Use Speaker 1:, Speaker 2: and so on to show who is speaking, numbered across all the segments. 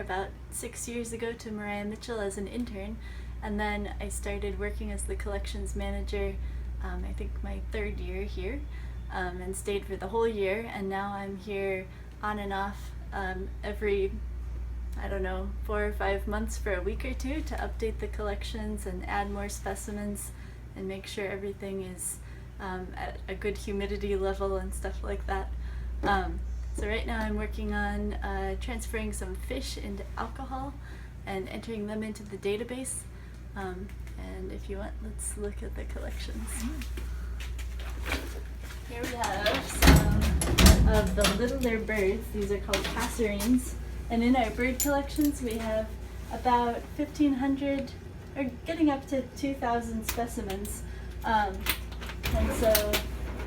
Speaker 1: about 6 years ago to Maria Mitchell as an intern, and then I started working as the collections manager, I think my 3rd year here, and stayed for the whole year, and now I'm here on and off every, I don't know, 4 or 5 months for a week or two to update the collections and add more specimens and make sure everything is at a good humidity level and stuff like that. So right now I'm working on transferring some fish into alcohol and entering them into the database. And if you want, let's look at the collections. Here we have some of the littler birds. These are called passerines. And in our bird collections we have about 1,500, or getting up to 2,000 specimens. And so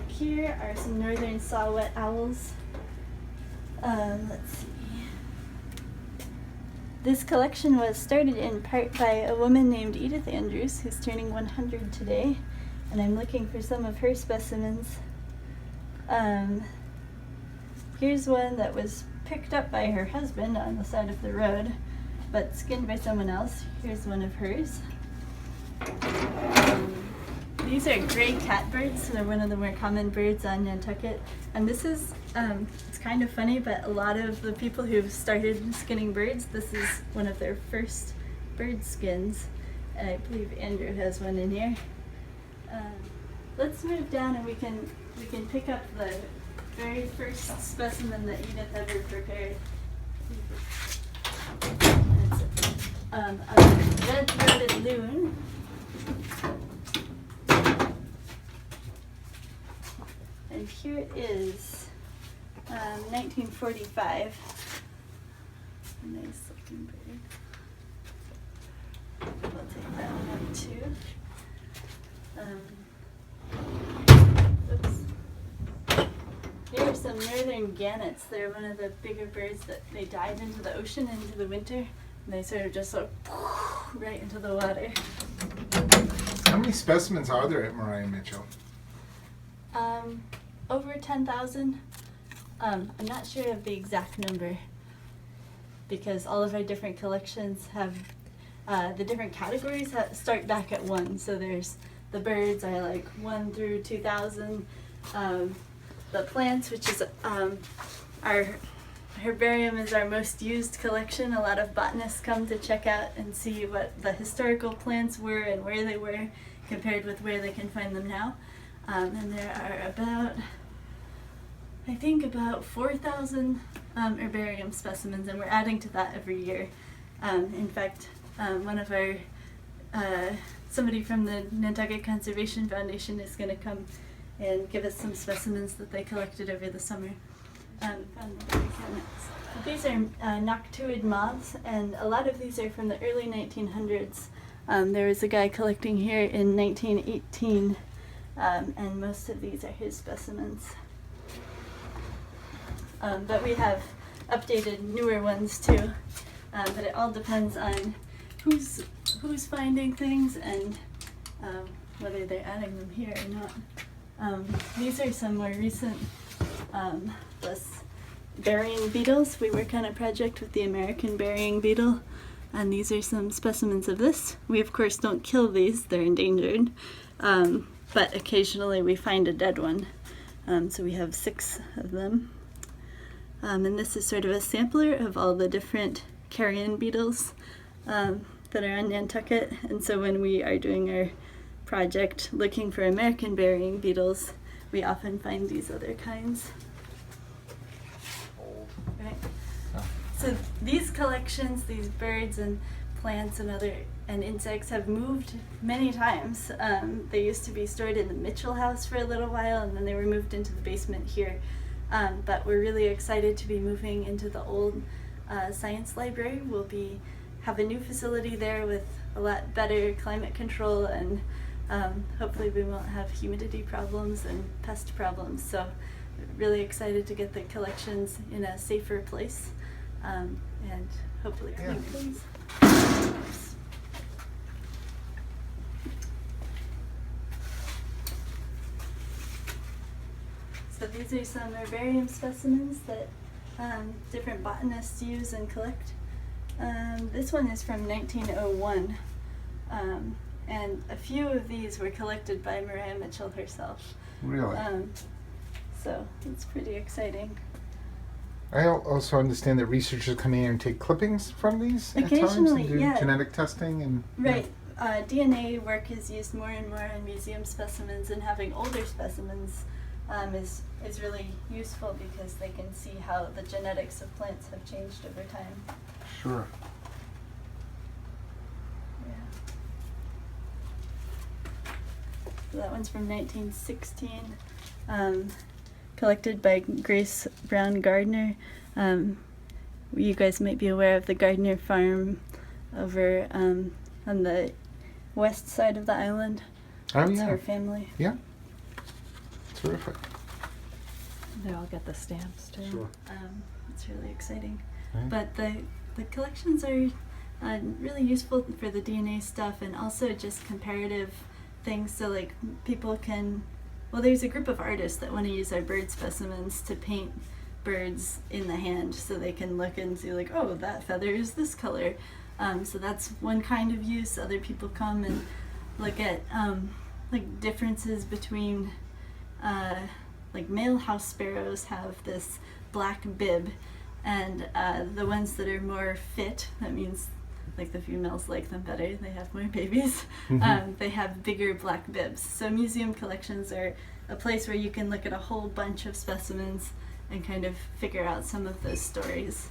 Speaker 1: here are some northern Saw-Whet owls. Let's see. This collection was started in part by a woman named Edith Andrews, who's turning 100 today, and I'm looking for some of her specimens. Here's one that was picked up by her husband on the side of the road, but skinned by someone else. Here's one of hers. These are gray catbirds. They're one of the more common birds on Nantucket. And this is, it's kind of funny, but a lot of the people who've started skinning birds, this is one of their first bird skins. And I believe Andrew has one in here. Let's move down and we can pick up the very first specimen that Edith ever prepared. A red-throated loon. And here it is, 1945. A nice looking bird. We'll take that one up too. Oops. Here are some northern gannets. They're one of the bigger birds that they dive into the ocean into the winter. And they sort of just look right into the water.
Speaker 2: How many specimens are there at Maria Mitchell?
Speaker 1: Over 10,000. I'm not sure of the exact number because all of our different collections have the different categories start back at 1. So there's the birds are like 1 through 2,000. The plants, which is our herbarium, is our most used collection. A lot of botanists come to check out and see what the historical plants were and where they were compared with where they can find them now. And there are about 4,000 herbarium specimens, and we're adding to that every year. In fact, one of our, somebody from the Nantucket Conservation Foundation is going to come and give us some specimens that they collected over the summer. These are noctuid moths, and a lot of these are from the early 1900s. There was a guy collecting here in 1918. And most of these are his specimens. But we have updated newer ones too. But it all depends on who's finding things and whether they're adding them here or not. These are some more recent burying beetles. We work on a project with the American burying beetle, and these are some specimens of this. We of course don't kill these, they're endangered. But occasionally we find a dead one. So we have 6 of them. And this is sort of a sampler of all the different carrion beetles that are on Nantucket. And so when we are doing our project looking for American burying beetles, we often find these other kinds. Right. So these collections, these birds and plants and insects have moved many times. They used to be stored in the Mitchell house for a little while, and then they were moved into the basement here. But we're really excited to be moving into the old science library. We'll have a new facility there with a lot better climate control, and hopefully we won't have humidity problems and pest problems. So really excited to get the collections in a safer place, and hopefully clean things. So these are some herbarium specimens that different botanists use and collect. This one is from 1901, and a few of these were collected by Maria Mitchell herself.
Speaker 2: Really?
Speaker 1: So it's pretty exciting.
Speaker 2: I also understand that researchers come in here and take clippings from these at times
Speaker 1: Occasionally,
Speaker 2: and do
Speaker 1: yeah.
Speaker 2: genetic testing and
Speaker 1: Right. DNA work is used more and more in museum specimens, and having older specimens is really useful because they can see how the genetics of plants have changed over time.
Speaker 2: Sure.
Speaker 1: Yeah. So that one's from 1916, collected by Grace Brown Gardner. You guys might be aware of the Gardner farm over on the west side of the island.
Speaker 2: Oh,
Speaker 1: It's
Speaker 2: yeah.
Speaker 1: her family.
Speaker 2: Yeah. Terrific.
Speaker 3: They all get the stamps too.
Speaker 2: Sure.
Speaker 1: It's really exciting.
Speaker 2: Right.
Speaker 1: But the collections are really useful for the DNA stuff, and also just comparative things. So like people can, well, there's a group of artists that want to use our bird specimens to paint birds in the hand, so they can look and see like, oh, that feather is this color. So that's one kind of use. Other people come and look at like differences between like male house sparrows have this black bib, and the ones that are more fit, that means like the females like them better, they have more babies, they have bigger black bibs. So museum collections are a place where you can look at a whole bunch of specimens and kind of figure out some of those stories.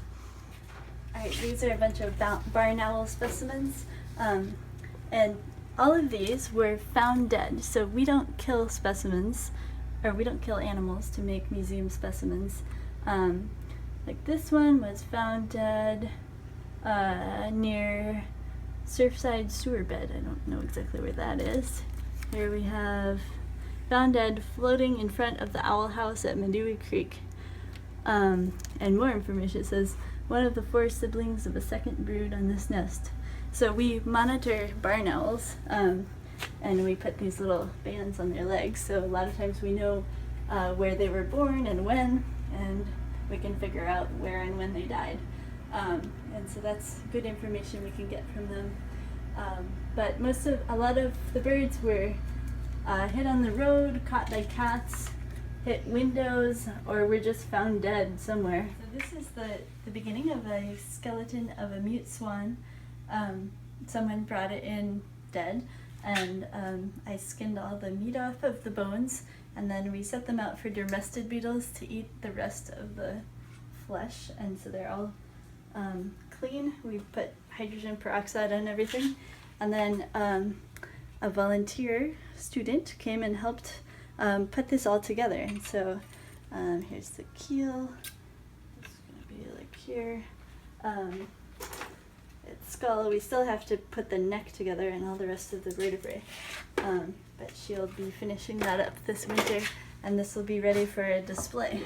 Speaker 1: Alright, these are a bunch of barn owl specimens, and all of these were found dead. So we don't kill specimens, or we don't kill animals to make museum specimens. Like this one was found dead near Surfside Sewer Bed. I don't know exactly where that is. Here we have found dead floating in front of the owl house at Medui Creek. And more information. It says, one of the 4 siblings of a second brood on this nest. So we monitor barn owls, and we put these little bands on their legs, so a lot of times we know where they were born and when, and we can figure out where and when they died. And so that's good information we can get from them. But a lot of the birds were hit on the road, caught by cats, hit windows, or were just found dead somewhere. So this is the beginning of a skeleton of a mute swan. Someone brought it in dead, and I skinned all the meat off of the bones, and then we set them out for domestic beetles to eat the rest of the flesh, and so they're all clean. We put hydrogen peroxide on everything, and then a volunteer student came and helped put this all together. And so here's the keel. It's gonna be like here. Its skull. We still have to put the neck together and all the rest of the vertebrae. But she'll be finishing that up this winter, and this will be ready for a display.